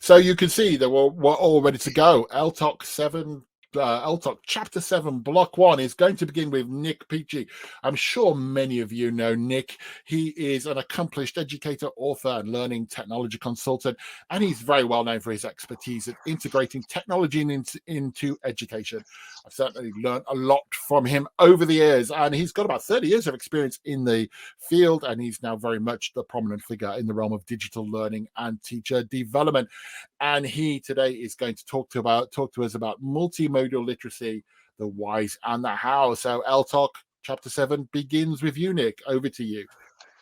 So you can see that we're all ready to go. LTOC Chapter 7, Block 1 is going to begin with Nik Peachey. I'm sure many of you know Nik. He is an accomplished educator, author, and learning technology consultant, and he's very well known for his expertise at integrating technology into education. I've certainly learned a lot from him over the years, and he's got about 30 years of experience in the field, and he's now very much the prominent figure in the realm of digital learning and teacher development. And he today is going to talk to us about multimodal literacy, the whys and the how. So LTOC Chapter 7 begins with you, Nik. Over to you.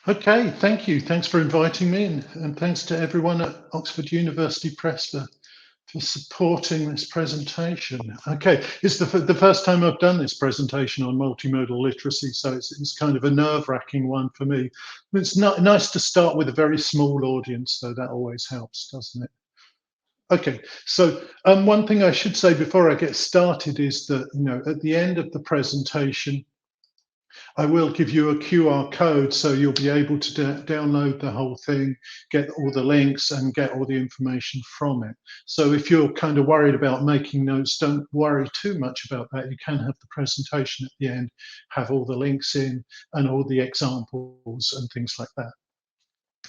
Okay, thank you. Thanks for inviting me, and thanks to everyone at Oxford University Press for supporting this presentation. Okay, it's the first time I've done this presentation on multimodal literacy, so it's kind of a nerve-wracking one for me. It's nice to start with a very small audience, so that always helps, doesn't it? Okay, so one thing I should say before I get started is that, at the end of the presentation, I will give you a QR code, so you'll be able to download the whole thing, get all the links, and get all the information from it. So if you're kind of worried about making notes, don't worry too much about that. You can have the presentation at the end, have all the links in, and all the examples and things like that.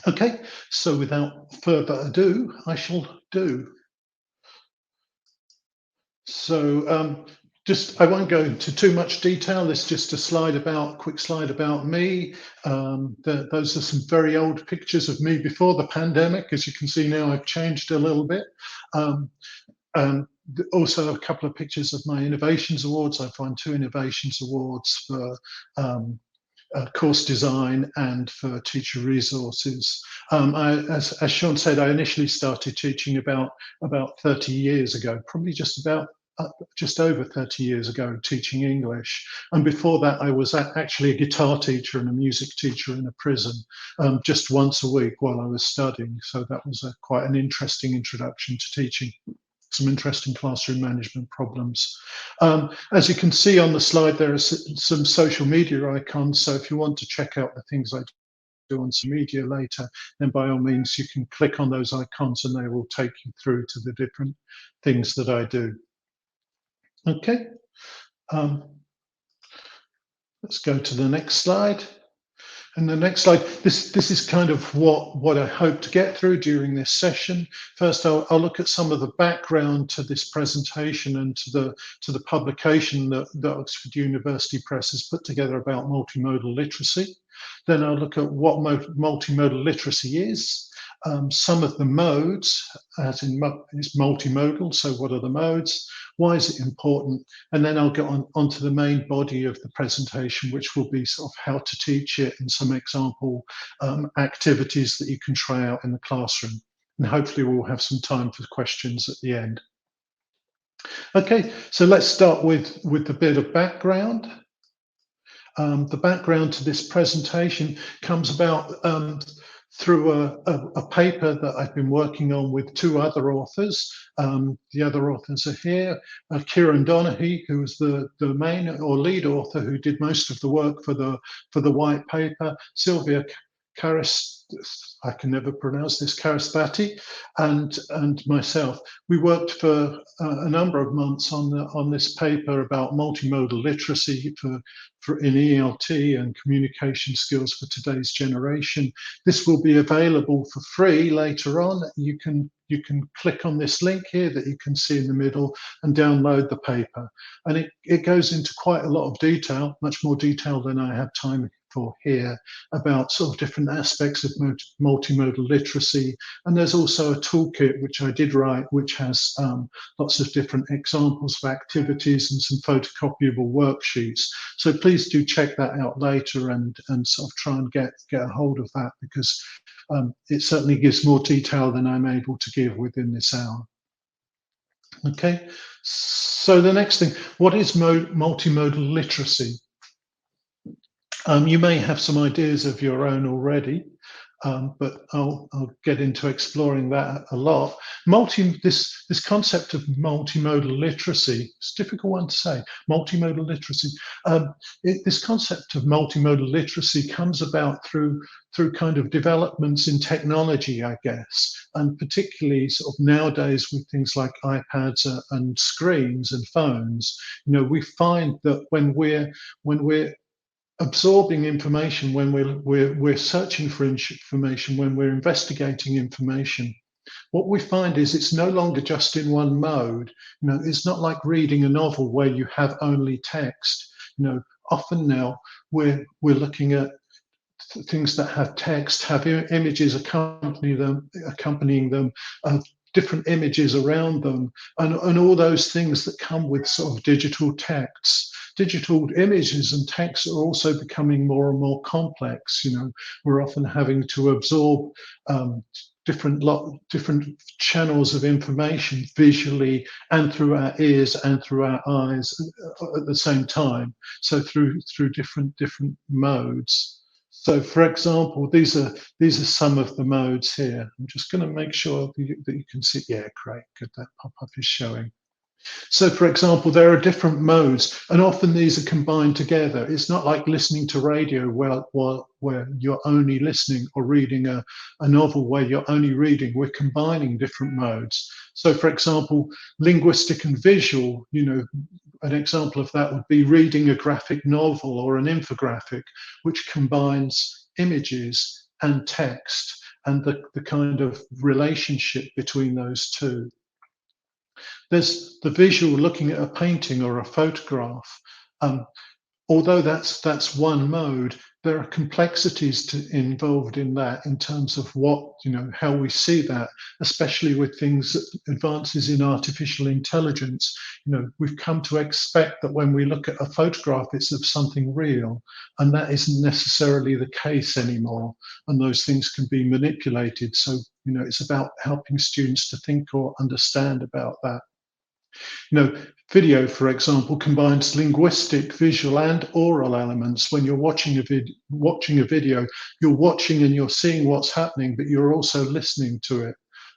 Okay, so without further ado, I shall do. So I won't go into too much detail. It's just a quick slide about me. Those are some very old pictures of me before the pandemic. As you can see now, I've changed a little bit. And also a couple of pictures of my Innovations Awards. I've won 2 Innovations Awards for course design and for teacher resources. As Sean said, I initially started teaching about 30 years ago, probably just over 30 years ago, teaching English. And before that, I was actually a guitar teacher and a music teacher in a prison, just once a week while I was studying. So that was quite an interesting introduction to teaching. Some interesting classroom management problems. As you can see on the slide, there are some social media icons. So if you want to check out the things I do on social media later, then by all means, you can click on those icons and they will take you through to the different things that I do. Okay, let's go to the next slide. And the next slide, this is kind of what I hope to get through during this session. First, I'll look at some of the background to this presentation and to the publication that Oxford University Press has put together about multimodal literacy. Then I'll look at what multimodal literacy is, some of the modes, as in it's multimodal, so what are the modes? Why is it important? And then I'll get onto the main body of the presentation, which will be sort of how to teach it and some example activities that you can try out in the classroom. And hopefully we'll have some time for questions at the end. Okay, so let's start with the bit of background. The background to this presentation comes about through a paper that I've been working on with 2 other authors. The other authors are here. Kieran Donaghy, who was the main or lead author who did most of the work for the white paper. Sylvia I can never pronounce this, Karasthati, and myself. We worked for a number of months on this paper about multimodal literacy in ELT and communication skills for today's generation. This will be available for free later on. You can click on this link here that you can see in the middle and download the paper. And it goes into quite a lot of detail, much more detail than I have time for here, about sort of different aspects of multimodal literacy. And there's also a toolkit which I did write, which has lots of different examples of activities and some photocopyable worksheets. So please do check that out later and sort of try and get a hold of that, because it certainly gives more detail than I'm able to give within this hour. Okay, so the next thing, what is multimodal literacy? You may have some ideas of your own already. but I'll get into exploring that a lot. This concept of multimodal literacy, it's a difficult one to say, multimodal literacy. This concept of multimodal literacy comes about through kind of developments in technology, I guess, and particularly sort of nowadays with things like iPads and screens and phones. We find that when we're absorbing information, when we're searching for information, when we're investigating information, what we find is it's no longer just in one mode. It's not like reading a novel where you have only text. Often now we're looking at things that have text, have images accompanying them, different images around them, and all those things that come with sort of digital texts. Digital images and texts are also becoming more and more complex. We're often having to absorb different channels of information visually and through our ears and through our eyes at the same time. So through different modes. So, for example, these are some of the modes here. I'm just going to make sure that you can see. Yeah, great, good. That pop-up is showing. So, for example, there are different modes, and often these are combined together. It's not like listening to radio where you're only listening, or reading a novel where you're only reading. We're combining different modes. So, for example, linguistic and visual, an example of that would be reading a graphic novel or an infographic, which combines images and text and the kind of relationship between those two. There's the visual, looking at a painting or a photograph. Although that's one mode, there are complexities involved in that, in terms of how we see that, especially with advances in artificial intelligence. We've come to expect that when we look at a photograph, it's of something real, and that isn't necessarily the case anymore. And those things can be manipulated. So, it's about helping students to think or understand about that. Video, for example, combines linguistic, visual, and oral elements. When you're watching a video, you're watching and you're seeing what's happening, but you're also listening to it.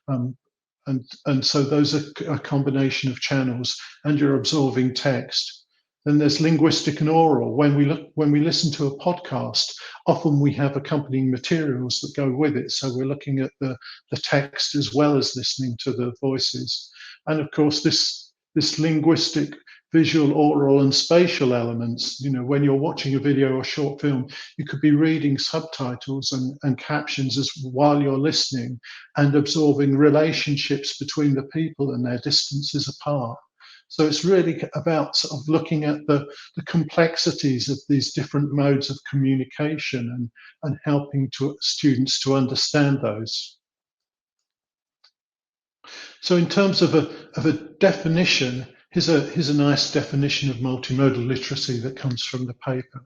And so those are a combination of channels, and you're absorbing text. Then there's linguistic and oral. When we listen to a podcast, often we have accompanying materials that go with it. So we're looking at the text as well as listening to the voices. And of course, this linguistic, visual, oral, and spatial elements. When you're watching a video or short film, you could be reading subtitles and captions while you're listening, and absorbing relationships between the people and their distances apart. So it's really about sort of looking at the complexities of these different modes of communication, and helping students to understand those. So in terms of a definition, here's a nice definition of multimodal literacy that comes from the paper.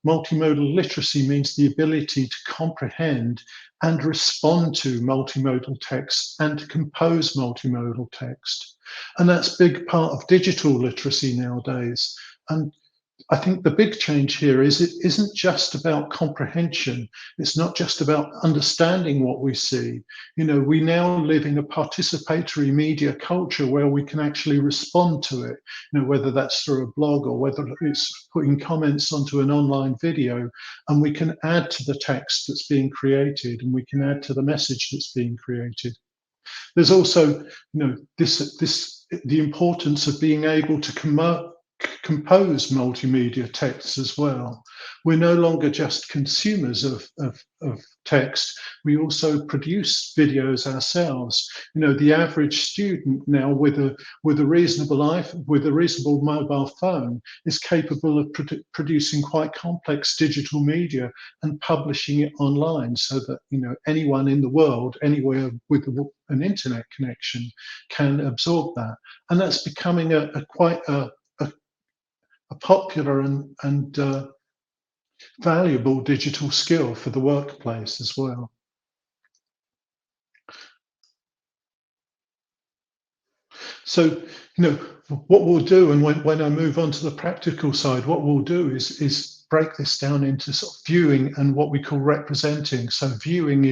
Multimodal literacy means the ability to comprehend and respond to multimodal text, and to compose multimodal text. And that's a big part of digital literacy nowadays. And I think the big change here is it isn't just about comprehension. It's not just about understanding what we see. We now live in a participatory media culture where we can actually respond to it, whether that's through a blog or whether it's putting comments onto an online video, and we can add to the text that's being created, and we can add to the message that's being created. There's also, the importance of being able to compose multimedia texts as well. We're no longer just consumers of text. We also produce videos ourselves. The average student now with a reasonable mobile phone is capable of producing quite complex digital media and publishing it online, so that anyone in the world, anywhere with an internet connection, can absorb that. And that's becoming quite a popular and valuable digital skill for the workplace as well. So, what we'll do, and when I move on to the practical side, what we'll do is break this down into sort of viewing and what we call representing. So viewing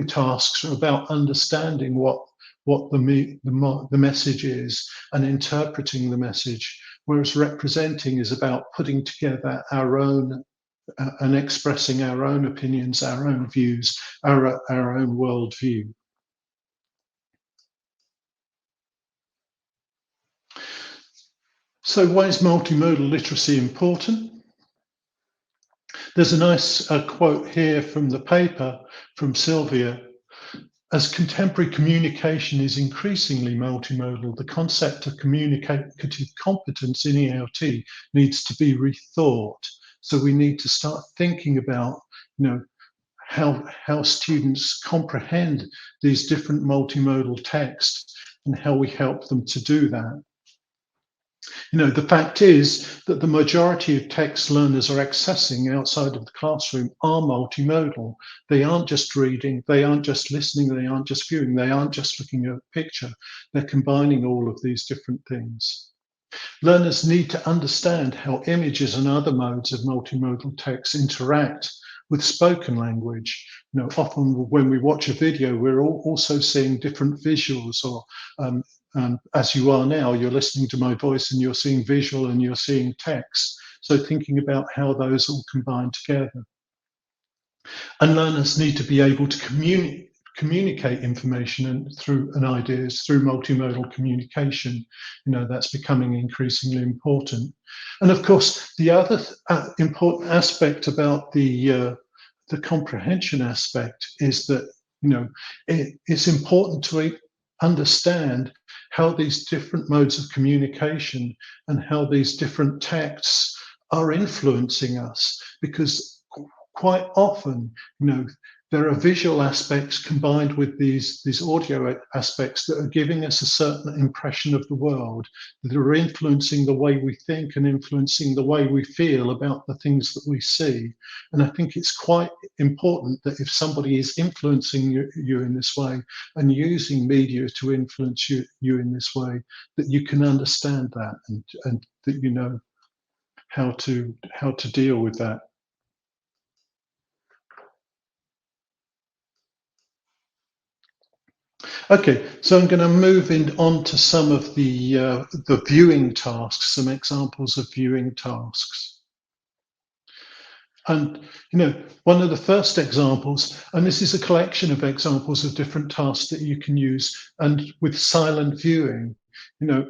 tasks are about understanding what the message is and interpreting the message, whereas representing is about putting together our own and expressing our own opinions, our own views, our own worldview. So why is multimodal literacy important? There's a nice quote here from the paper from Sylvia. As contemporary communication is increasingly multimodal, the concept of communicative competence in ELT needs to be rethought. So we need to start thinking about, how students comprehend these different multimodal texts and how we help them to do that. The fact is that the majority of texts learners are accessing outside of the classroom are multimodal. They aren't just reading, they aren't just listening, they aren't just viewing, they aren't just looking at a picture. They're combining all of these different things. Learners need to understand how images and other modes of multimodal text interact with spoken language. Often when we watch a video, we're also seeing different visuals, or as you are now, you're listening to my voice and you're seeing visual and you're seeing text. So thinking about how those all combine together. And learners need to be able to communicate information and ideas through multimodal communication. That's becoming increasingly important. And of course, the other important aspect about the comprehension aspect is that it's important to understand how these different modes of communication and how these different texts are influencing us, because quite often, there are visual aspects combined with these audio aspects that are giving us a certain impression of the world, that are influencing the way we think and influencing the way we feel about the things that we see. And I think it's quite important that if somebody is influencing you in this way and using media to influence you in this way, that you can understand that and that you know how to deal with that. Okay, so I'm going to move on to some of the viewing tasks, some examples of viewing tasks. And one of the first examples, and this is a collection of examples of different tasks that you can use, and with silent viewing.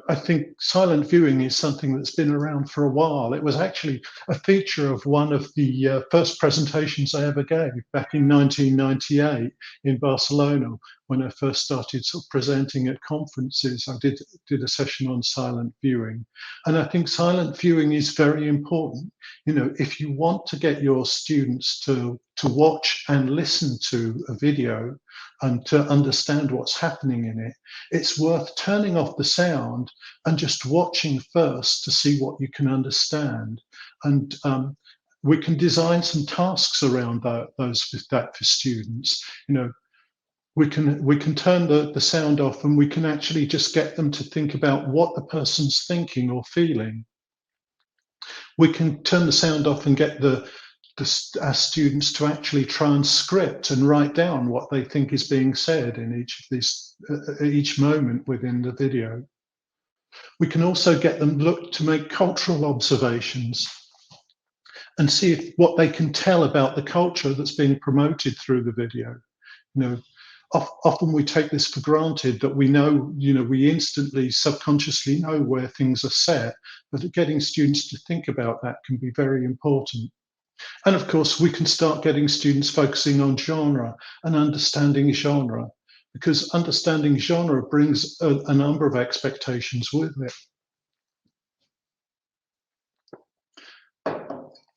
I think silent viewing is something that's been around for a while. It was actually a feature of one of the first presentations I ever gave back in 1998 in Barcelona, when I first started sort of presenting at conferences. I did a session on silent viewing. And I think silent viewing is very important. If you want to get your students to watch and listen to a video and to understand what's happening in it, it's worth turning off the sound and just watching first to see what you can understand. And we can design some tasks around that for students. We can turn the sound off, and we can actually just get them to think about what the person's thinking or feeling. We can turn the sound off and get our students to actually transcript and write down what they think is being said in each moment within the video. We can also get them to make cultural observations and see what they can tell about the culture that's being promoted through the video. Often we take this for granted, that we know, we instantly, subconsciously know where things are set, but getting students to think about that can be very important. And of course, we can start getting students focusing on genre and understanding genre, because understanding genre brings a number of expectations with it.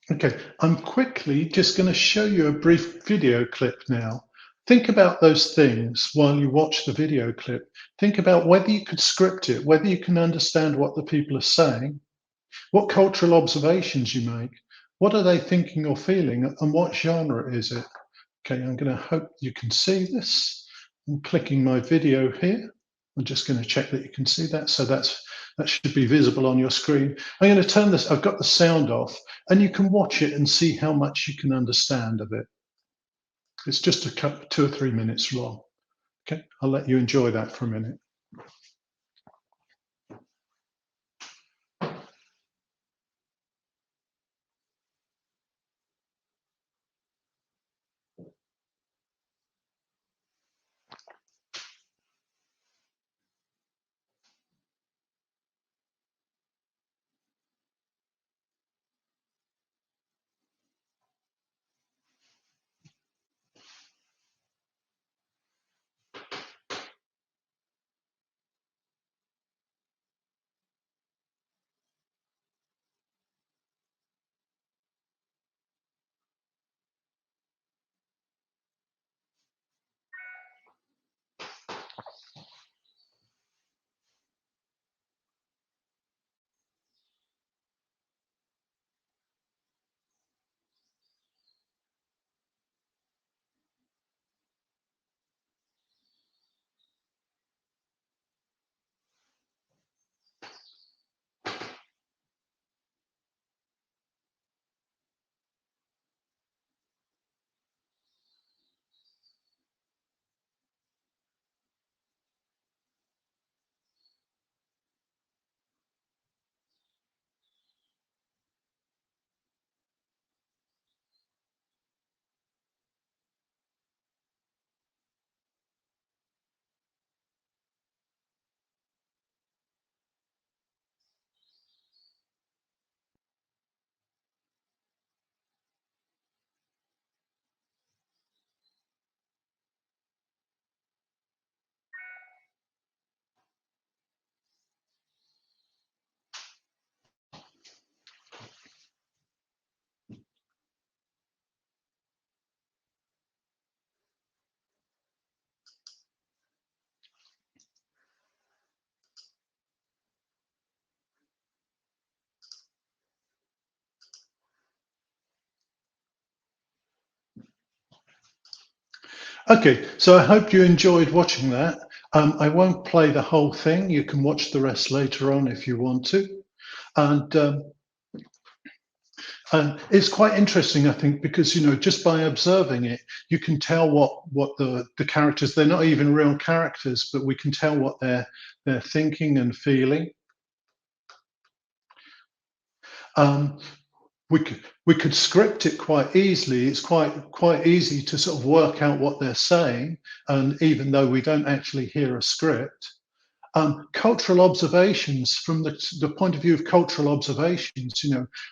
Okay, I'm quickly just going to show you a brief video clip now. Think about those things while you watch the video clip. Think about whether you could script it, whether you can understand what the people are saying, what cultural observations you make, what are they thinking or feeling, and what genre is it? Okay, I'm going to hope you can see this. I'm clicking my video here. I'm just going to check that you can see that. So that's That should be visible on your screen. I'm going to turn this, I've got the sound off, and you can watch it and see how much you can understand of it. It's just a couple, 2 or 3 minutes long. Okay, I'll let you enjoy that for a minute. Okay, so I hope you enjoyed watching that. I won't play the whole thing. You can watch the rest later on if you want to. And it's quite interesting, I think, because just by observing it, you can tell what the characters. They're not even real characters, but we can tell what they're thinking and feeling. Um, we could script it quite easily. It's quite easy to sort of work out what they're saying, and even though we don't actually hear a script. Cultural observations, from the point of view of cultural observations,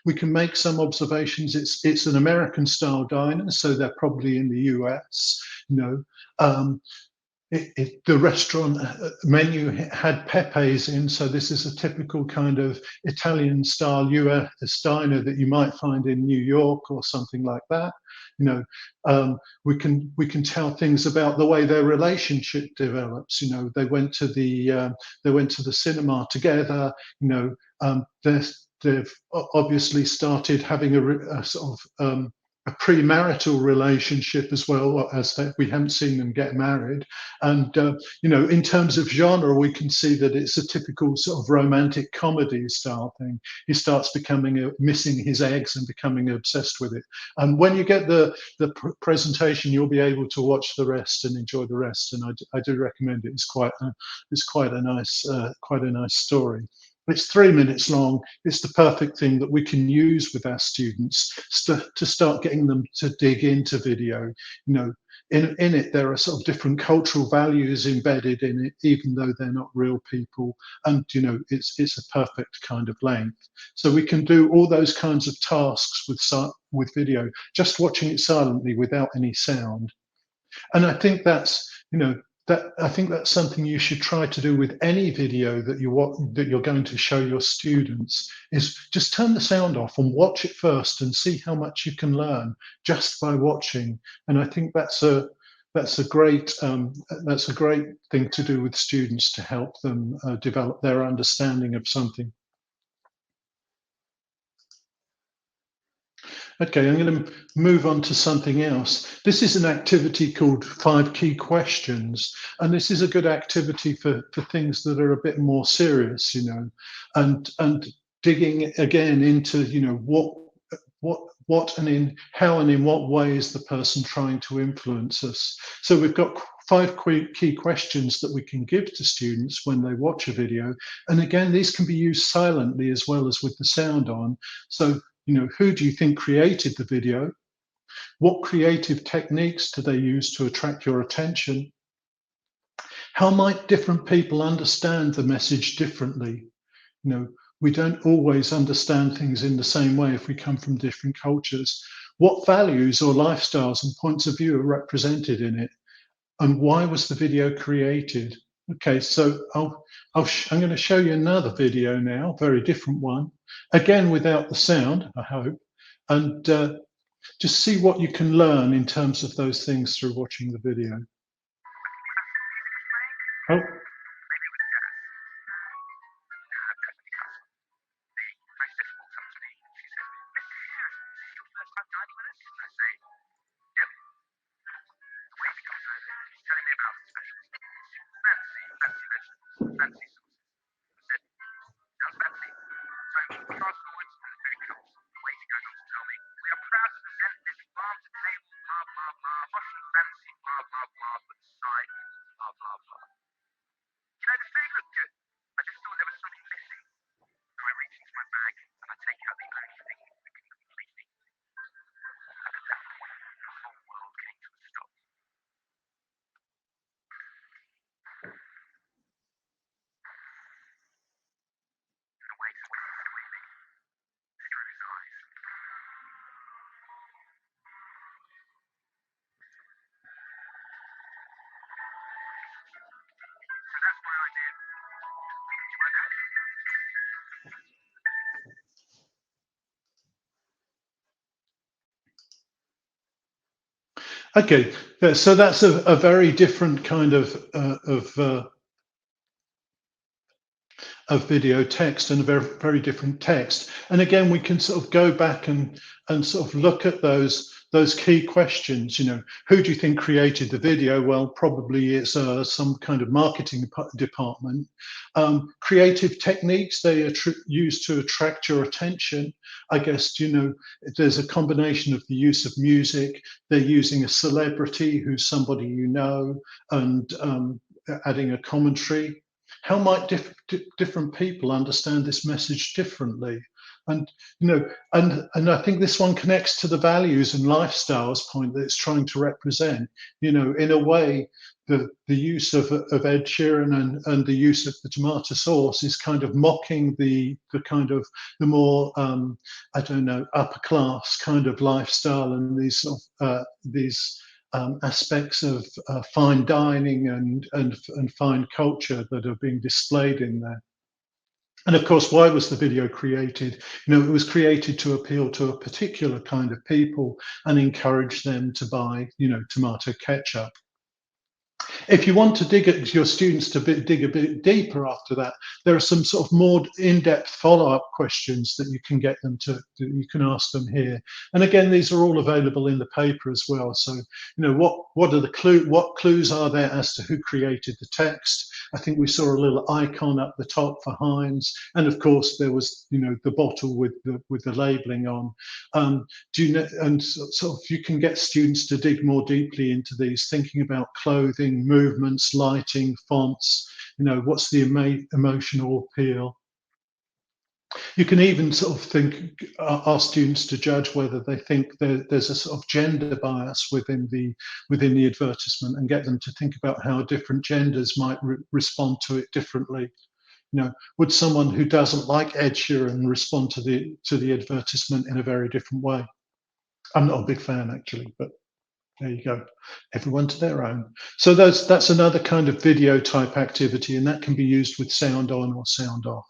we can make some observations. It's an American style diner, so they're probably in the US. Um, the restaurant menu had Pepe's in, so this is a typical kind of Italian style US diner that you might find in New York or something like that. We can tell things about the way their relationship develops. They went to the cinema together. They've obviously started having a sort of a premarital relationship as well, as we haven't seen them get married. And in terms of genre, we can see that it's a typical sort of romantic comedy style thing. He starts missing his eggs and becoming obsessed with it. And when you get the presentation, you'll be able to watch the rest and enjoy the rest. And I do recommend it. It's quite a nice story. It's 3 minutes long. It's the perfect thing that we can use with our students to start getting them to dig into video. In it, there are sort of different cultural values embedded in it, even though they're not real people. And it's a perfect kind of length. So we can do all those kinds of tasks with video, just watching it silently without any sound. And I think that's something you should try to do with any video that you're going to show your students, is just turn the sound off and watch it first and see how much you can learn just by watching. And I think that's a great thing to do with students to help them develop their understanding of something. Okay, I'm going to move on to something else. This is an activity called 5 Key Questions, and this is a good activity for things that are a bit more serious, and digging again into, what and in how and in what way is the person trying to influence us. So we've got 5 key questions that we can give to students when they watch a video, and again, these can be used silently as well as with the sound on. So, who do you think created the video? What creative techniques do they use to attract your attention? How might different people understand the message differently? You know, we don't always understand things in the same way if we come from different cultures. What values or lifestyles and points of view are represented in it? And why was the video created? Okay, so I'm going to show you another video now, very different one, again without the sound, I hope, and just see what you can learn in terms of those things through watching the video. Oh, okay. So that's a very different kind of video text and a very, very different text. And again, we can sort of go back and sort of look at those key questions. Who do you think created the video? Well, probably it's some kind of marketing department. Creative techniques they use to attract your attention. I guess, there's a combination of the use of music. They're using a celebrity who's somebody and adding a commentary. How might different people understand this message differently? And and I think this one connects to the values and lifestyles point that it's trying to represent. In a way, the use of Ed Sheeran and the use of the tomato sauce is kind of mocking the kind of the more I don't know, upper class kind of lifestyle and these sort of these aspects of fine dining and fine culture that are being displayed in there. And of course, why was the video created? It was created to appeal to a particular kind of people and encourage them to buy, tomato ketchup. If you want to dig at your students to dig a bit deeper after that, there are some sort of more in-depth follow-up questions that you can get them that you can ask them here. And again, these are all available in the paper as well. So, what are what clues are there as to who created the text? I think we saw a little icon up the top for Heinz, and of course there was, the bottle with the labeling on. And sort of you can get students to dig more deeply into these, thinking about clothing, movements, lighting, fonts. What's the emotional appeal? You can even sort of ask students to judge whether they think there's a sort of gender bias within the advertisement, and get them to think about how different genders might respond to it differently. Would someone who doesn't like Ed Sheeran respond to the advertisement in a very different way? I'm not a big fan actually, but there you go. Everyone to their own. So that's another kind of video type activity, and that can be used with sound on or sound off.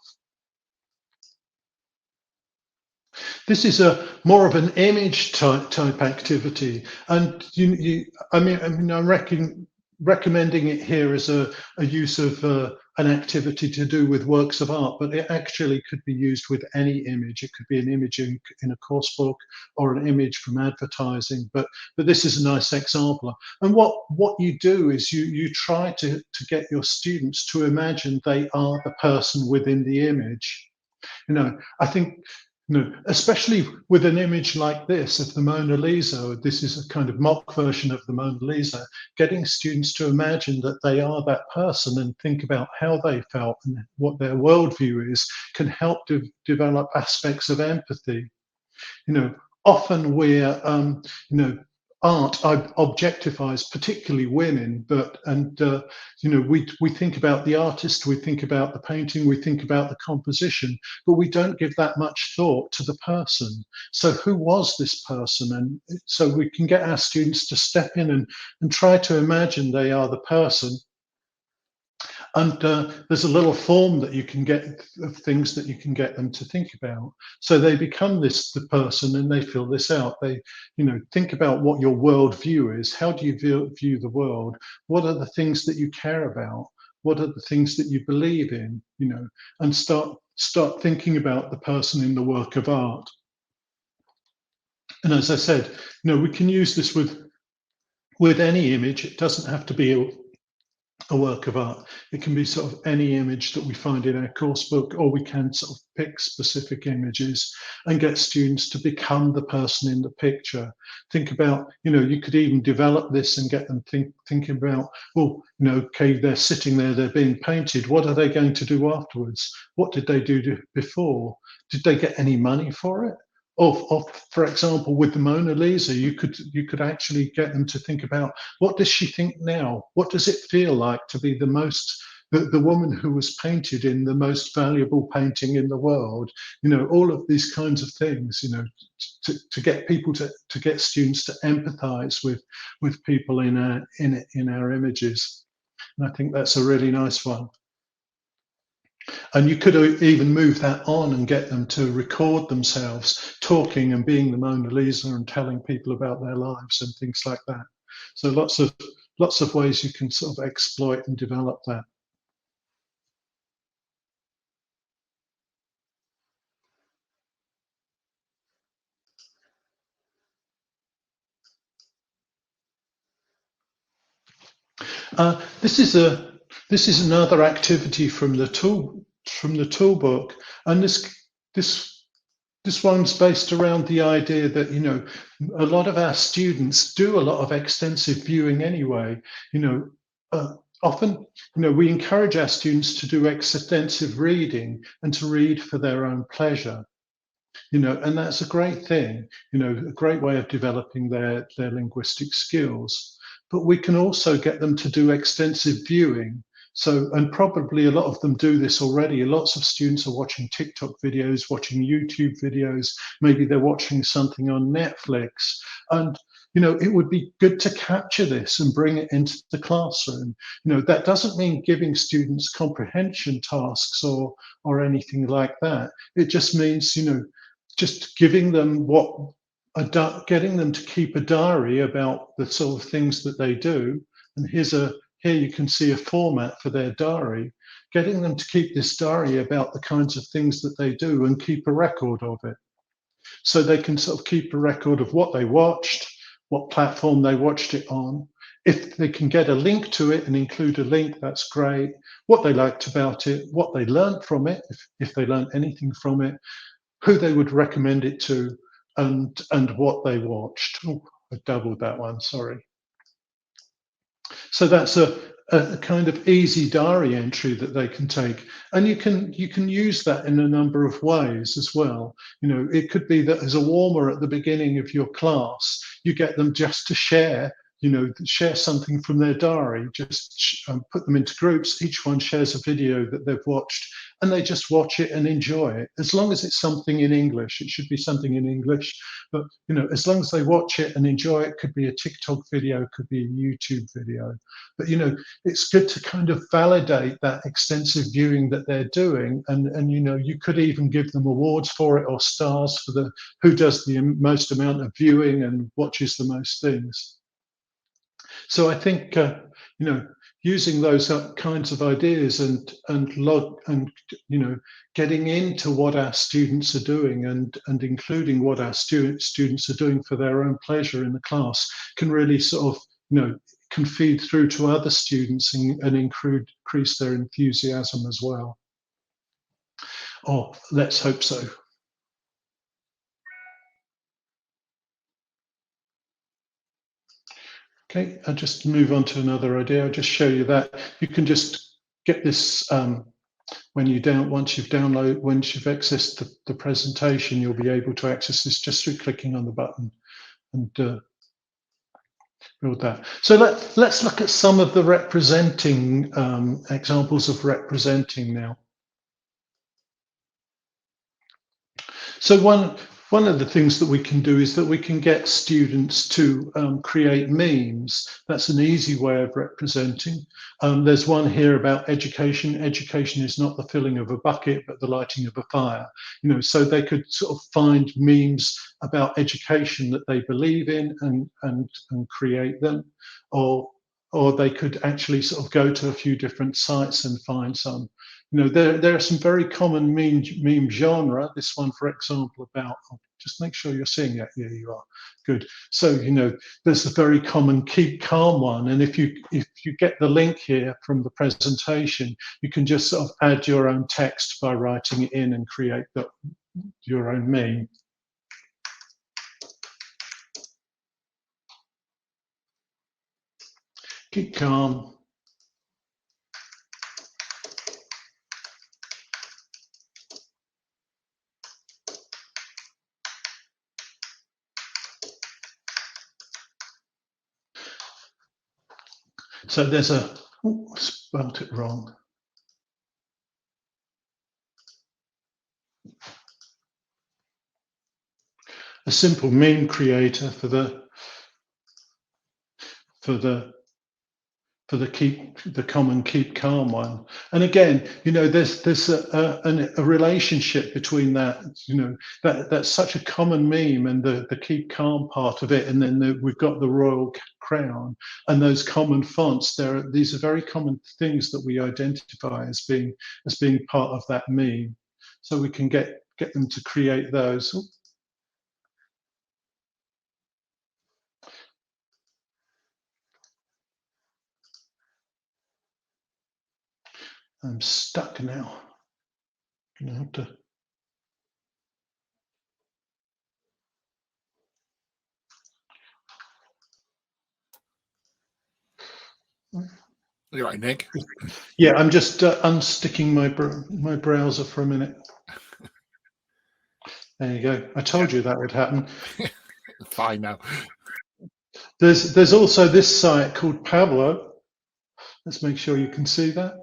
This is a more of an image type activity, and I reckon recommending it here as a use of an activity to do with works of art, but it actually could be used with any image. It could be an image in a course book or an image from advertising, but this is a nice example. And what you do is you try to get your students to imagine they are the person within the image. I think, especially with an image like this of the Mona Lisa, this is a kind of mock version of the Mona Lisa, getting students to imagine that they are that person and think about how they felt and what their worldview is can help develop aspects of empathy. Often we're, art objectifies particularly women, we think about the artist, we think about the painting, we think about the composition, but we don't give that much thought to the person. So who was this person? And so we can get our students to step in and try to imagine they are the person. And there's a little form that you can get of things that you can get them to think about. So they become the person, and they fill this out. They, think about what your world view is. How do you view the world? What are the things that you care about? What are the things that you believe in? And start thinking about the person in the work of art. And as I said, we can use this with any image. It doesn't have to be a work of art. It can be sort of any image that we find in our course book, or we can sort of pick specific images and get students to become the person in the picture. Think about, you could even develop this and get them thinking about, well, okay, they're sitting there, they're being painted. What are they going to do afterwards? What did they do before? Did they get any money for it? Or, for example, with the Mona Lisa, you could actually get them to think about, what does she think now? What does it feel like to be the woman who was painted in the most valuable painting in the world? All of these kinds of things, to get people to get students to empathize with people in our images. And I think that's a really nice one. And you could even move that on and get them to record themselves talking and being the Mona Lisa and telling people about their lives and things like that. So lots of ways you can sort of exploit and develop that. This is another activity from the toolbook, and this one's based around the idea that a lot of our students do a lot of extensive viewing anyway. Often we encourage our students to do extensive reading and to read for their own pleasure. And that's a great thing. A great way of developing their linguistic skills. But we can also get them to do extensive viewing. So, and probably a lot of them do this already. Lots of students are watching TikTok videos, watching YouTube videos. Maybe they're watching something on Netflix. And, it would be good to capture this and bring it into the classroom. That doesn't mean giving students comprehension tasks or anything like that. It just means, just giving them getting them to keep a diary about the sort of things that they do. And here you can see a format for their diary, getting them to keep this diary about the kinds of things that they do and keep a record of it. So they can sort of keep a record of what they watched, what platform they watched it on. If they can get a link to it and include a link, that's great. What they liked about it, what they learned from it, if they learned anything from it, who they would recommend it to, and what they watched. Oh, I doubled that one, sorry. So that's a kind of easy diary entry that they can take, and you can use that in a number of ways as well. It could be that as a warmer at the beginning of your class, you get them just to share something from their diary, just put them into groups. Each one shares a video that they've watched, and they just watch it and enjoy it. As long as it's something in English, it should be something in English. But as long as they watch it and enjoy it, could be a TikTok video, could be a YouTube video. But it's good to kind of validate that extensive viewing that they're doing, and you could even give them awards for it or stars for who does the most amount of viewing and watches the most things. So I think using those kinds of ideas and getting into what our students are doing and including what our students are doing for their own pleasure in the class can really sort of can feed through to other students and increase their enthusiasm as well. Or let's hope so. Okay, I'll just move on to another idea. I'll just show you that you can just get this once you've accessed the presentation, you'll be able to access this just through clicking on the button and build that. So let's look at some of the representing examples of representing now. So one of the things that we can do is that we can get students to create memes. That's an easy way of representing. There's one here about education. Education is not the filling of a bucket, but the lighting of a fire. So they could sort of find memes about education that they believe in and create them, or they could actually sort of go to a few different sites and find some. There are some very common meme genre. This one, for example, about, just make sure you're seeing it. Yeah, you are. Good. So, there's a very common keep calm one. And if you get the link here from the presentation, you can just sort of add your own text by writing it in and create your own meme. Keep calm. So there's spelled it wrong. A simple meme creator for the common keep calm one. And again, there's a relationship between that. That's such a common meme and the keep calm part of it, and then we've got the royal crown and those common fonts. These are very common things that we identify as being part of that meme. So we can get them to create those. I'm stuck now. I'm gonna have to. You right, Nick? Yeah, I'm just unsticking my browser for a minute. There you go. I told you that would happen. Fine now. There's also this site called Pablo. Let's make sure you can see that.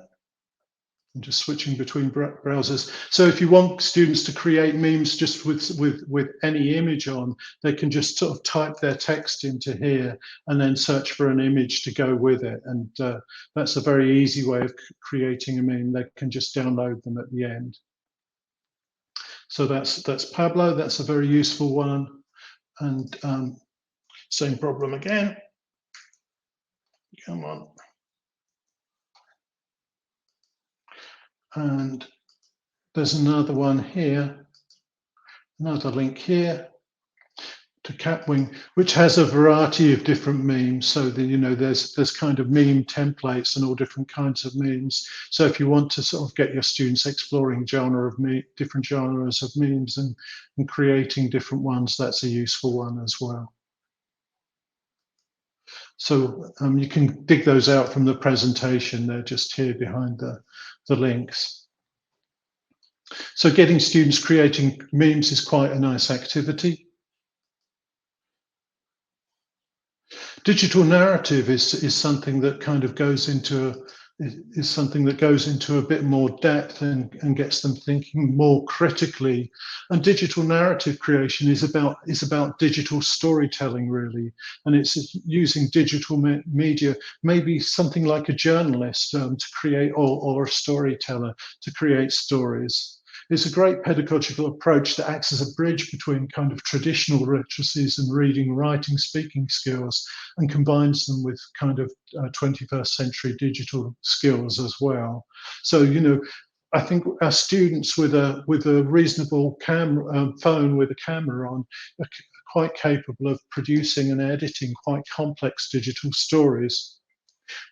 I'm just switching between browsers. So if you want students to create memes just with any image on, they can just sort of type their text into here and then search for an image to go with it. And that's a very easy way of creating a meme. They can just download them at the end. So that's Pablo. That's a very useful one. And same problem again. Come on. And there's another one here, another link here to Capwing, which has a variety of different memes. So there's kind of meme templates and all different kinds of memes. So if you want to sort of get your students exploring different genres of memes and creating different ones, that's a useful one as well. So you can dig those out from the presentation. They're just here behind the links. So getting students creating memes is quite a nice activity. Digital narrative is something that kind of goes into a bit more depth and gets them thinking more critically. And digital narrative creation is about digital storytelling, really, and it's using digital media, maybe something like a journalist to create, or a storyteller to create stories. It's a great pedagogical approach that acts as a bridge between kind of traditional literacies and reading, writing, speaking skills, and combines them with kind of 21st century digital skills as well. So, I think our students with a reasonable phone with a camera on are quite capable of producing and editing quite complex digital stories.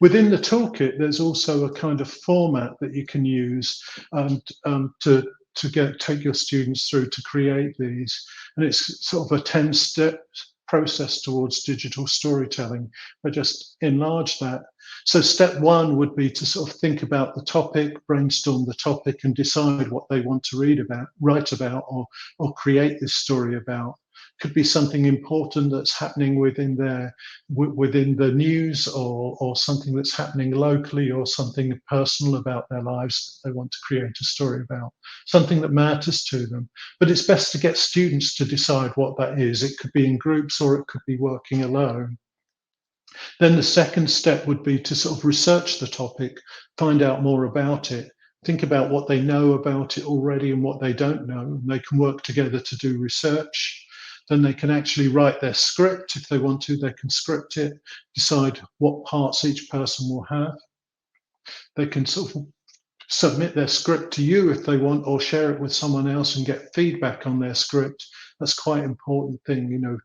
Within the toolkit, there's also a kind of format that you can use to take your students through to create these. And it's sort of a 10-step process towards digital storytelling. I just enlarge that. So step one would be to sort of think about the topic, brainstorm the topic, and decide what they want to write about, or create this story about. Could be something important that's happening within the news, or something that's happening locally, or something personal about their lives that they want to create a story about, something that matters to them. But it's best to get students to decide what that is. It could be in groups, or it could be working alone. Then the second step would be to sort of research the topic, find out more about it, think about what they know about it already and what they don't know. And they can work together to do research. Then they can actually write their script. If they want to, they can script it, decide what parts each person will have. They can sort of submit their script to you if they want, or share it with someone else and get feedback on their script. That's quite an important thing.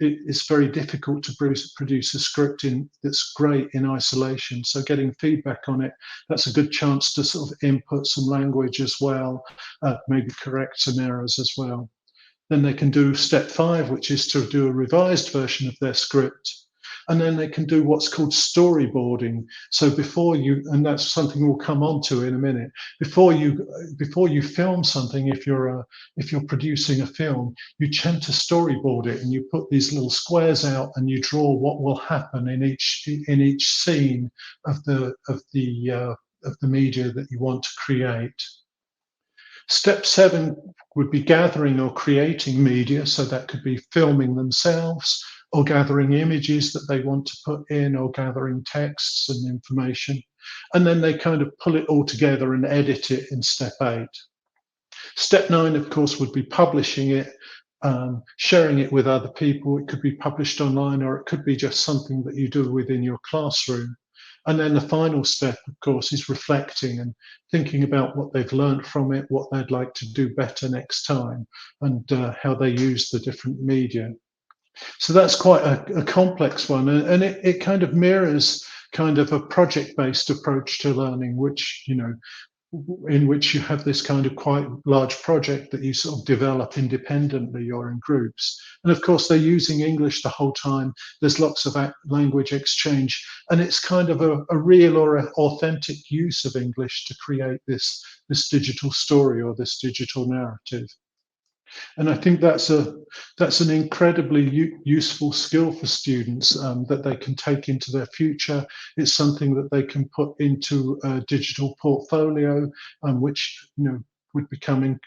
It's very difficult to produce a script that's great in isolation. So getting feedback on it, that's a good chance to sort of input some language as well, maybe correct some errors as well. Then they can do step 5, which is to do a revised version of their script. And then they can do what's called storyboarding. So and that's something we'll come on to in a minute, before you film something, if you're producing a film, you tend to storyboard it, and you put these little squares out, and you draw what will happen in each scene of the media that you want to create. Step 7 would be gathering or creating media. So that could be filming themselves, or gathering images that they want to put in, or gathering texts and information. And then they kind of pull it all together and edit it in step 8. Step 9, of course, would be publishing it, sharing it with other people. It could be published online, or it could be just something that you do within your classroom. And then the final step, of course, is reflecting and thinking about what they've learned from it, what they'd like to do better next time, and how they use the different media. So that's quite a complex one, and it kind of mirrors kind of a project-based approach to learning, in which you have this kind of quite large project that you sort of develop independently or in groups. And of course, they're using English the whole time. There's lots of language exchange, and it's kind of a real or authentic use of English to create this digital story or this digital narrative. And I think that's an incredibly useful skill for students, that they can take into their future. It's something that they can put into a digital portfolio, which would become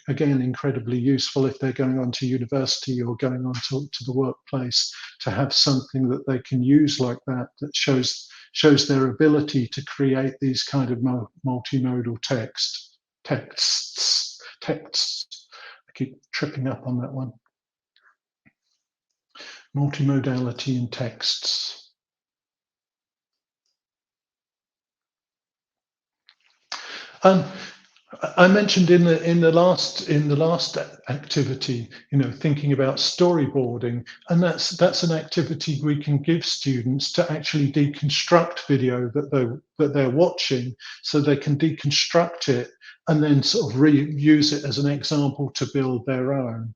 again incredibly useful if they're going on to university or going on to the workplace, to have something that they can use like that shows their ability to create these kind of multimodal texts. Keep tripping up on that one. Multimodality in texts. I mentioned in the last activity, thinking about storyboarding, and that's an activity we can give students to actually deconstruct video that they're watching, so they can deconstruct it and then sort of reuse it as an example to build their own.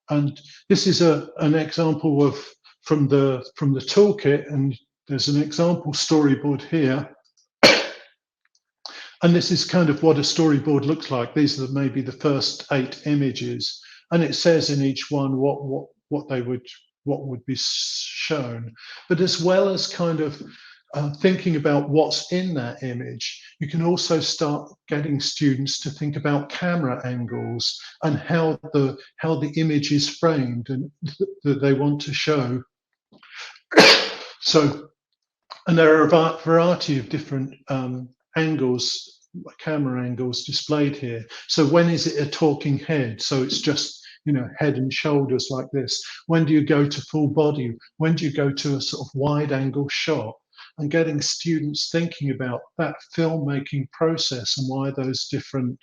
And this is an example from the toolkit, and there's an example storyboard here. And this is kind of what a storyboard looks like. These are maybe the first 8 images, and it says in each one what would be shown. But as well as kind of thinking about what's in that image, you can also start getting students to think about camera angles and how the image is framed and that they want to show. So, and there are a variety of different angles camera angles displayed here. So when is it a talking head? So it's just, head and shoulders like this. When do you go to full body? When do you go to a sort of wide angle shot? And getting students thinking about that filmmaking process and why those different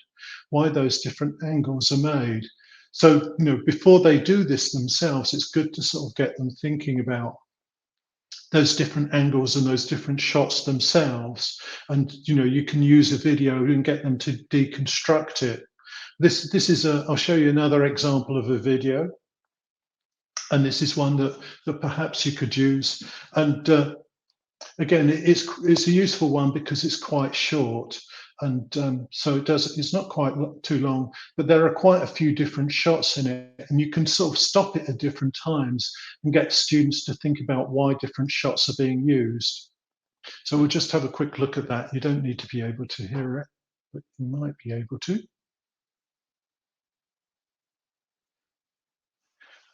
angles are made. So, before they do this themselves, it's good to sort of get them thinking about those different angles and those different shots themselves. And, you can use a video and get them to deconstruct it. This is I'll show you another example of a video. And this is one that perhaps you could use. And again, it's a useful one because it's quite short. And so it's not quite too long, but there are quite a few different shots in it, and you can sort of stop it at different times and get students to think about why different shots are being used. So we'll just have a quick look at that. You don't need to be able to hear it, but you might be able to.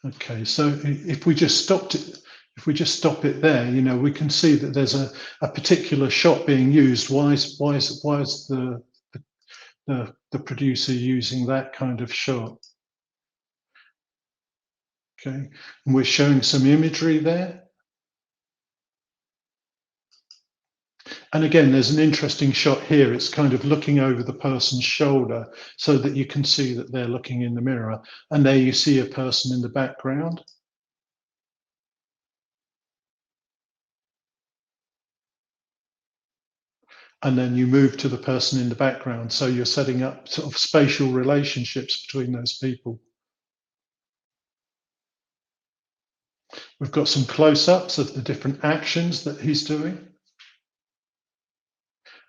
Okay, so if we just stop it there, we can see that there's a particular shot being used. Why is the producer using that kind of shot? Okay, and we're showing some imagery there. And again, there's an interesting shot here. It's kind of looking over the person's shoulder so that you can see that they're looking in the mirror. And there you see a person in the background. And then you move to the person in the background. So you're setting up sort of spatial relationships between those people. We've got some close-ups of the different actions that he's doing.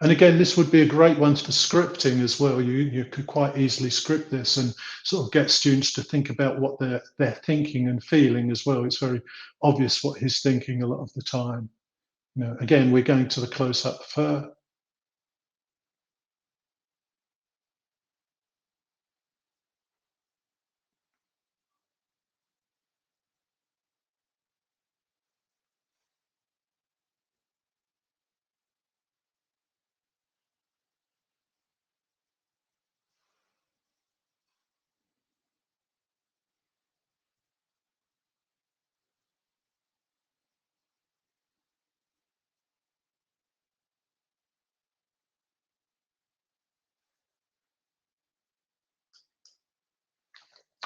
And again, this would be a great one for scripting as well. You could quite easily script this and sort of get students to think about what they're thinking and feeling as well. It's very obvious what he's thinking a lot of the time. Again, we're going to the close-up first.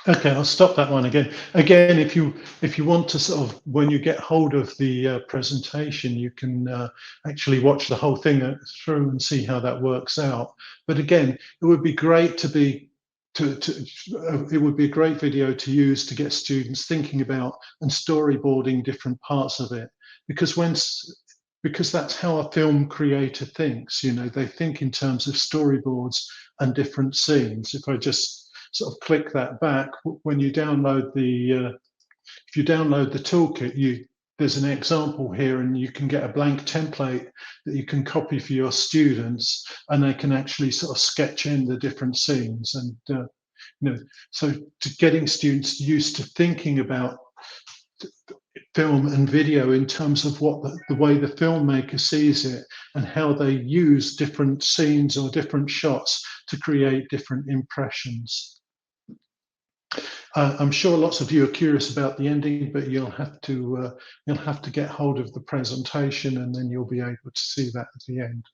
Okay, I'll stop that one again. Again, if you want to sort of, when you get hold of the presentation, you can actually watch the whole thing through and see how that works out. But again, it would be great it would be a great video to use to get students thinking about and storyboarding different parts of it, because that's how a film creator thinks. They think in terms of storyboards and different scenes. If I just sort of click that back, when you download if you download the toolkit, there's an example here, and you can get a blank template that you can copy for your students, and they can actually sort of sketch in the different scenes. And so to getting students used to thinking about film and video in terms of what the way the filmmaker sees it and how they use different scenes or different shots to create different impressions. I'm sure lots of you are curious about the ending, but you'll have to get hold of the presentation, and then you'll be able to see that at the end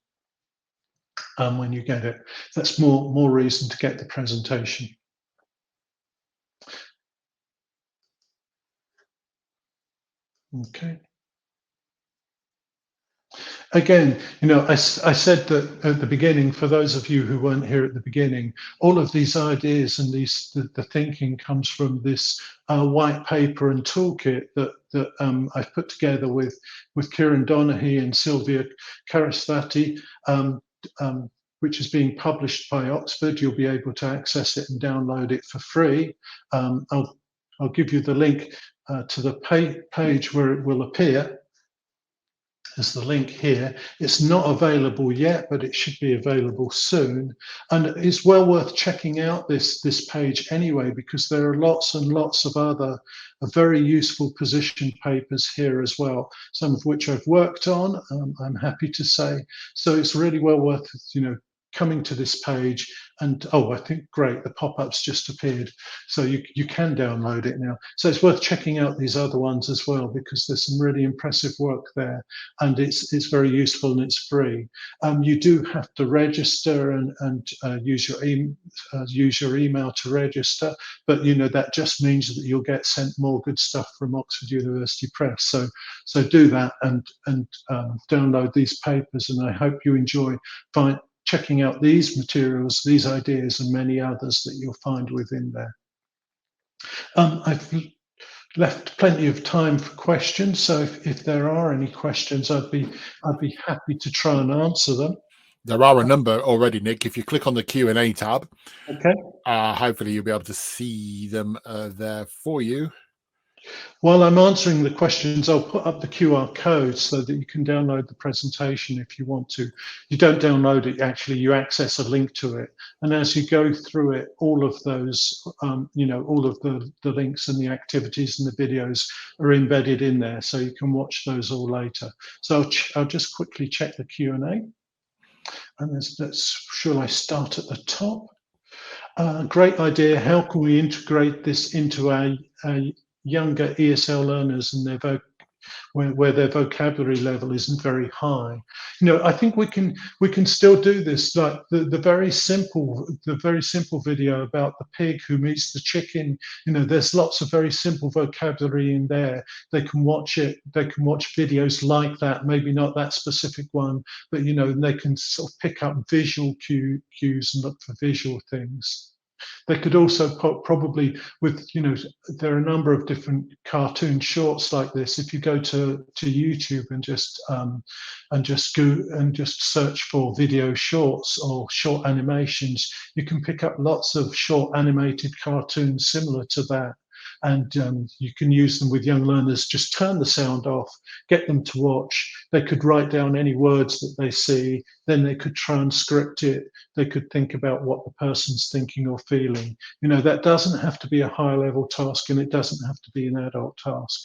when you get it. That's more reason to get the presentation. Okay. Again, I said that at the beginning, for those of you who weren't here at the beginning, all of these ideas and the thinking comes from this white paper and toolkit that I've put together with Kieran Donaghy and Sylvia Karasvati, which is being published by Oxford. You'll be able to access it and download it for free. I'll give you the link to the page where it will appear. There's the link here. It's not available yet, but it should be available soon. And it's well worth checking out this page anyway, because there are lots and lots of other very useful position papers here as well, some of which I've worked on, I'm happy to say. So it's really well worth, coming to this page, and oh, I think great, the pop-up's just appeared. So you can download it now. So it's worth checking out these other ones as well, because there's some really impressive work there, and it's very useful and it's free. You do have to register and use your email to register, but that just means that you'll get sent more good stuff from Oxford University Press. So do that and download these papers, and I hope you enjoy checking out these materials, these ideas, and many others that you'll find within there. I've left plenty of time for questions, so if there are any questions, I'd be happy to try and answer them. There are a number already, Nick. If you click on the Q&A tab, okay. Hopefully you'll be able to see them there for you. While I'm answering the questions, I'll put up the QR code so that you can download the presentation if you want to. You don't download it, actually, you access a link to it. And as you go through it, all of those, all of the links and the activities and the videos are embedded in there, so you can watch those all later. So I'll just quickly check the Q&A. And shall I start at the top? Great idea. How can we integrate this into a younger ESL learners and where their vocabulary level isn't very high? I think we can still do this. Like the very simple video about the pig who meets the chicken. There's lots of very simple vocabulary in there. They can watch it. They can watch videos like that. Maybe not that specific one, but they can sort of pick up visual cues and look for visual things. They could also probably, there are a number of different cartoon shorts like this. If you go to YouTube and just search for video shorts or short animations, you can pick up lots of short animated cartoons similar to that. And you can use them with young learners. Just turn the sound off, get them to watch. They could write down any words that they see, then they could transcript it. They could think about what the person's thinking or feeling. That doesn't have to be a high level task, and it doesn't have to be an adult task.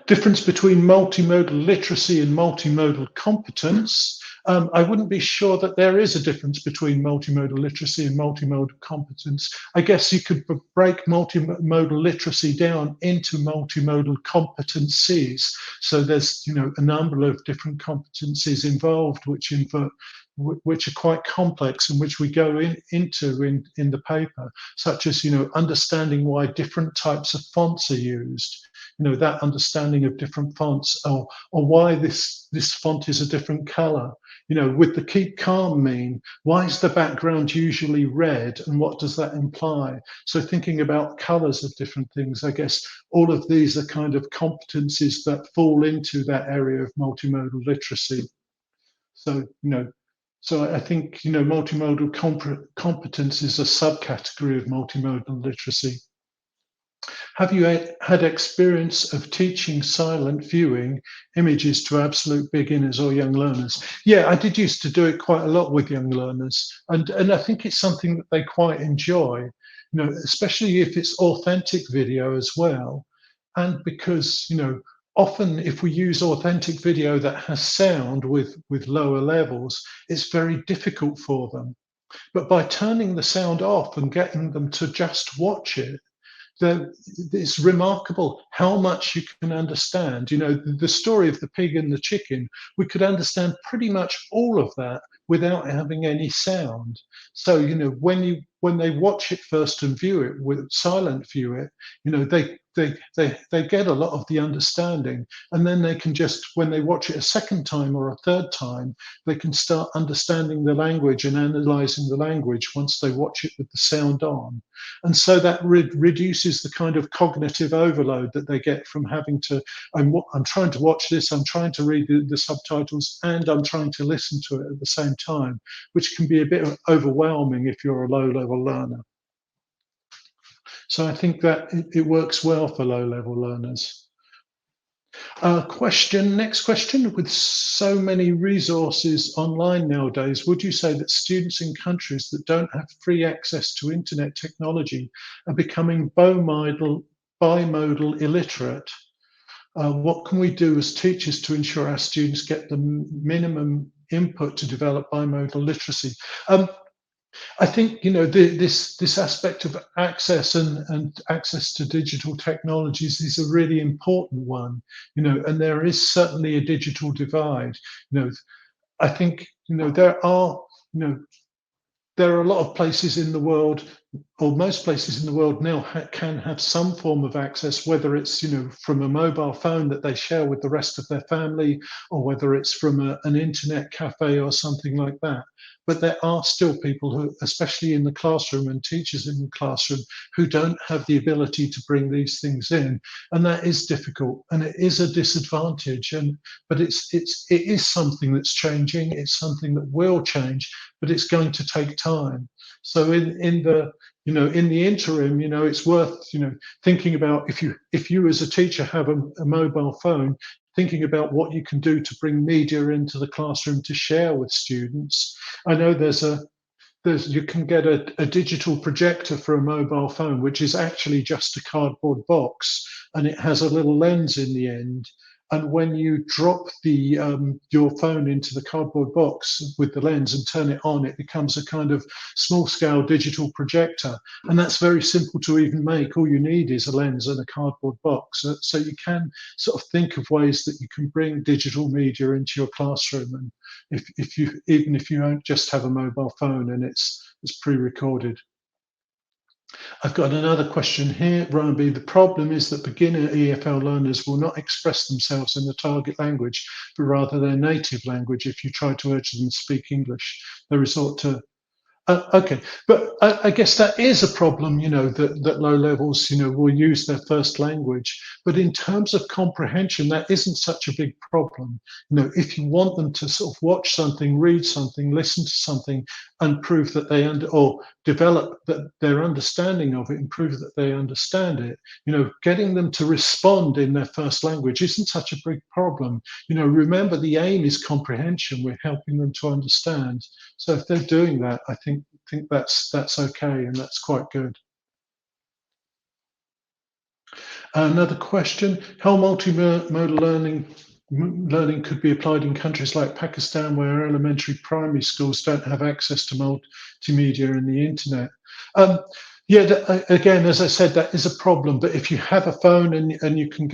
Difference between multimodal literacy and multimodal competence. I wouldn't be sure that there is a difference between multimodal literacy and multimodal competence. I guess you could break multimodal literacy down into multimodal competencies. So there's a number of different competencies involved, which are quite complex and which we go into in the paper, such as understanding why different types of fonts are used. That understanding of different fonts, or why this font is a different color. With the keep calm mean, why is the background usually red, and what does that imply? So thinking about colors of different things, I guess all of these are kind of competencies that fall into that area of multimodal literacy. So, so I think, multimodal competence is a subcategory of multimodal literacy. Have you had experience of teaching silent viewing images to absolute beginners or young learners? Yeah, I did used to do it quite a lot with young learners, and I think it's something that they quite enjoy, especially if it's authentic video as well. And because, often if we use authentic video that has sound with lower levels, it's very difficult for them. But by turning the sound off and getting them to just watch it, it's remarkable how much you can understand. The story of the pig and the chicken, we could understand pretty much all of that without having any sound. So, when they watch it first and view it, with silent view it, they get a lot of the understanding, and then they can just, when they watch it a second time or a third time, they can start understanding the language and analyzing the language once they watch it with the sound on. And so that reduces the kind of cognitive overload that they get from having to, I'm trying to watch this, I'm trying to read the subtitles, and I'm trying to listen to it at the same time, which can be a bit overwhelming if you're a low-level learner. So I think that it works well for low-level learners. Next question. With so many resources online nowadays, would you say that students in countries that don't have free access to internet technology are becoming bimodal illiterate? What can we do as teachers to ensure our students get the minimum input to develop bimodal literacy? I think this aspect of access and access to digital technologies is a really important one. And there is certainly a digital divide. I think there are a lot of places in the world, or most places in the world now, can have some form of access, whether it's from a mobile phone that they share with the rest of their family, or whether it's from an internet cafe or something like that. But there are still people who, especially in the classroom and teachers in the classroom, who don't have the ability to bring these things in, and that is difficult, and it is a disadvantage. But it is something that's changing. It's something that will change, but it's going to take time. So in the interim, it's worth thinking about, if you as a teacher have a mobile phone, thinking about what you can do to bring media into the classroom to share with students. I know you can get a digital projector for a mobile phone, which is actually just a cardboard box, and it has a little lens in the end. And when you drop your phone into the cardboard box with the lens and turn it on, it becomes a kind of small-scale digital projector. And that's very simple to even make. All you need is a lens and a cardboard box. So you can sort of think of ways that you can bring digital media into your classroom. And even if you don't just have a mobile phone and it's pre-recorded. I've got another question here, Ryan B. The problem is that beginner EFL learners will not express themselves in the target language, but rather their native language. If you try to urge them to speak English, they resort to okay, but I guess that is a problem, that low levels, will use their first language. But in terms of comprehension, that isn't such a big problem. If you want them to sort of watch something, read something, listen to something, and prove that or develop their understanding of it, and prove that they understand it, getting them to respond in their first language isn't such a big problem. Remember, the aim is comprehension. We're helping them to understand. So if they're doing that, I think that's okay, and that's quite good. Another question: how multimodal learning could be applied in countries like Pakistan, where elementary primary schools don't have access to multimedia and the internet? Again, as I said, that is a problem. But if you have a phone and you can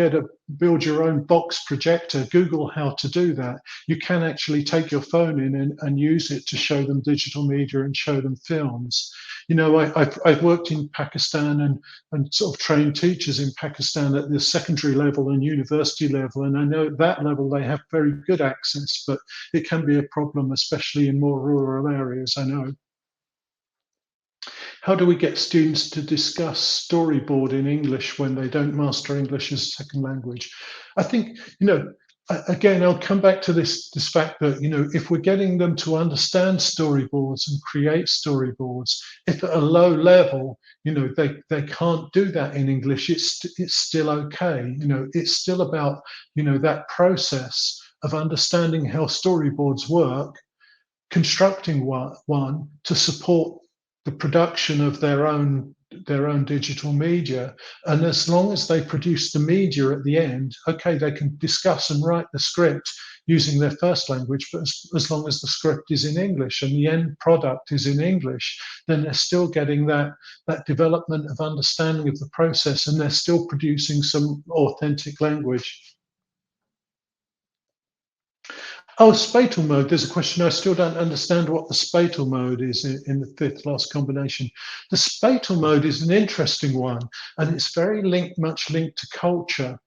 build your own box projector, Google how to do that. You can actually take your phone in and use it to show them digital media and show them films. I've worked in Pakistan and sort of trained teachers in Pakistan at the secondary level and university level, and I know at that level they have very good access, but it can be a problem, especially in more rural areas, I know. How do we get students to discuss storyboard in English when they don't master English as a second language? I think, again, I'll come back to this fact that, if we're getting them to understand storyboards and create storyboards, if at a low level, they can't do that in English, it's still okay. It's still about, that process of understanding how storyboards work, constructing one to support the production of their own digital media. And as long as they produce the media at the end, okay, they can discuss and write the script using their first language, but as long as the script is in English and the end product is in English, then they're still getting that development of understanding of the process, and they're still producing some authentic language. Oh, spatal mode. There's a question. I still don't understand what the spatal mode is in the fifth last combination. The spatal mode is an interesting one, and it's very much linked to culture.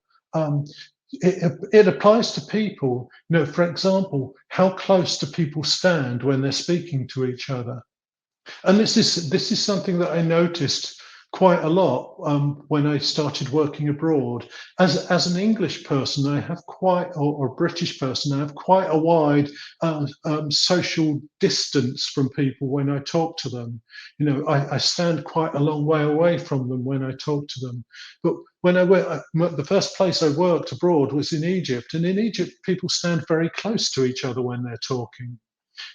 It applies to people. For example, how close do people stand when they're speaking to each other? And this is something that I noticed quite a lot when I started working abroad. As an English person, I have or a British person, I have quite a wide social distance from people when I talk to them. I stand quite a long way away from them when I talk to them. But when the first place I worked abroad was in Egypt, and in Egypt, people stand very close to each other when they're talking.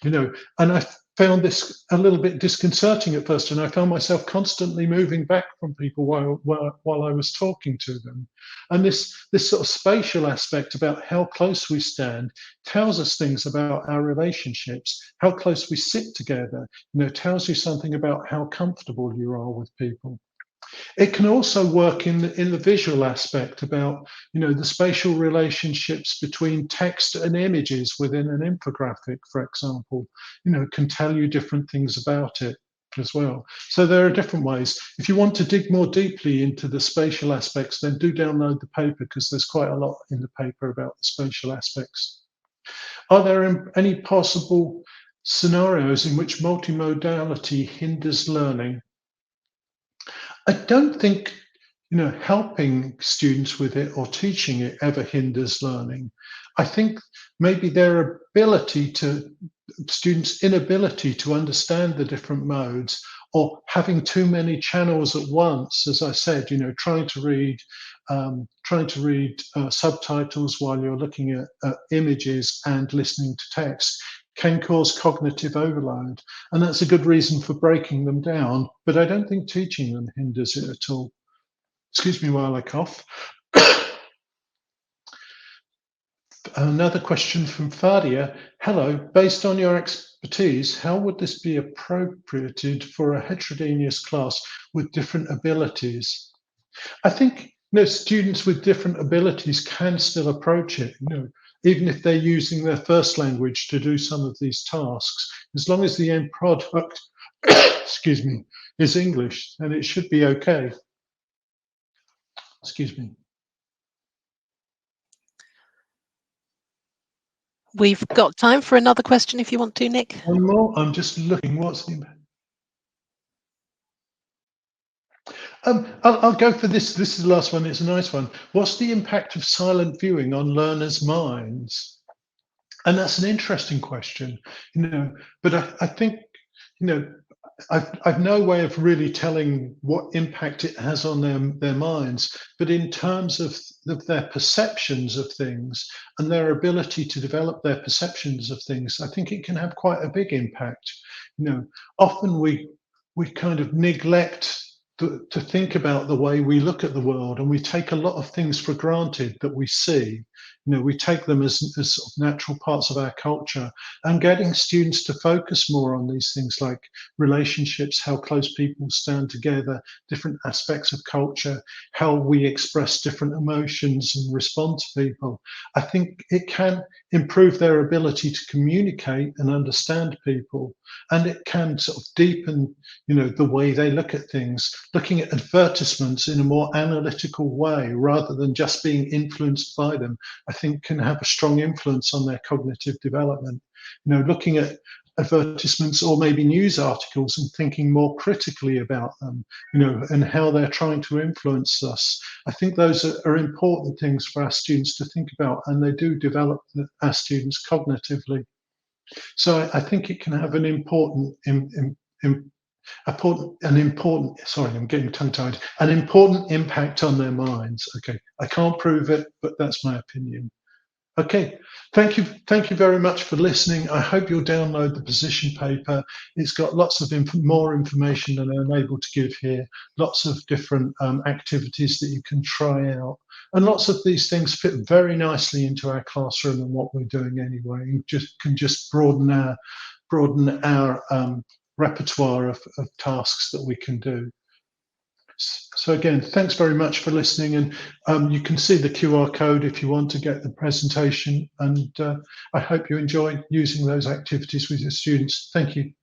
And I found this a little bit disconcerting at first, and I found myself constantly moving back from people while I was talking to them. And this sort of spatial aspect about how close we stand tells us things about our relationships. How close we sit together, tells you something about how comfortable you are with people. It can also work in the visual aspect about, the spatial relationships between text and images within an infographic, for example, can tell you different things about it as well. So there are different ways. If you want to dig more deeply into the spatial aspects, then do download the paper, because there's quite a lot in the paper about the spatial aspects. Are there any possible scenarios in which multimodality hinders learning? I don't think, helping students with it or teaching it ever hinders learning. I think maybe students' inability to understand the different modes, or having too many channels at once, as I said, trying to read subtitles while you're looking at images and listening to text, can cause cognitive overload. And that's a good reason for breaking them down, but I don't think teaching them hinders it at all. Excuse me while I cough. Another question from Fadia. Hello, based on your expertise, how would this be appropriated for a heterogeneous class with different abilities? I think students with different abilities can still approach it, even if they're using their first language to do some of these tasks. As long as the end product, excuse me, is English, then it should be okay. Excuse me. We've got time for another question if you want to, Nick. One more. I'm just looking. What's the I'll go for this. This is the last one. It's a nice one. What's the impact of silent viewing on learners' minds? And that's an interesting question, but I think, I've no way of really telling what impact it has on their minds, but in terms of their perceptions of things and their ability to develop their perceptions of things, I think it can have quite a big impact. Often we kind of neglect to think about the way we look at the world, and we take a lot of things for granted that we see. We take them as sort of natural parts of our culture, and getting students to focus more on these things like relationships, how close people stand together, different aspects of culture, how we express different emotions and respond to people. I think it can improve their ability to communicate and understand people, and it can sort of deepen, the way they look at things, looking at advertisements in a more analytical way rather than just being influenced by them. I think can have a strong influence on their cognitive development. Looking at advertisements or maybe news articles and thinking more critically about them, and how they're trying to influence us. I think those are important things for our students to think about, and they do develop our students cognitively. So I think it can have an important sorry, I'm getting tongue-tied, an important impact on their minds. Okay, I can't prove it, but that's my opinion. Okay, thank you very much for listening. I hope you'll download the position paper. It's got lots of more information than I'm able to give here, lots of different activities that you can try out, and lots of these things fit very nicely into our classroom and what we're doing anyway. You can just broaden our repertoire of tasks that we can do. So again, thanks very much for listening, and you can see the QR code if you want to get the presentation, and I hope you enjoy using those activities with your students. Thank you.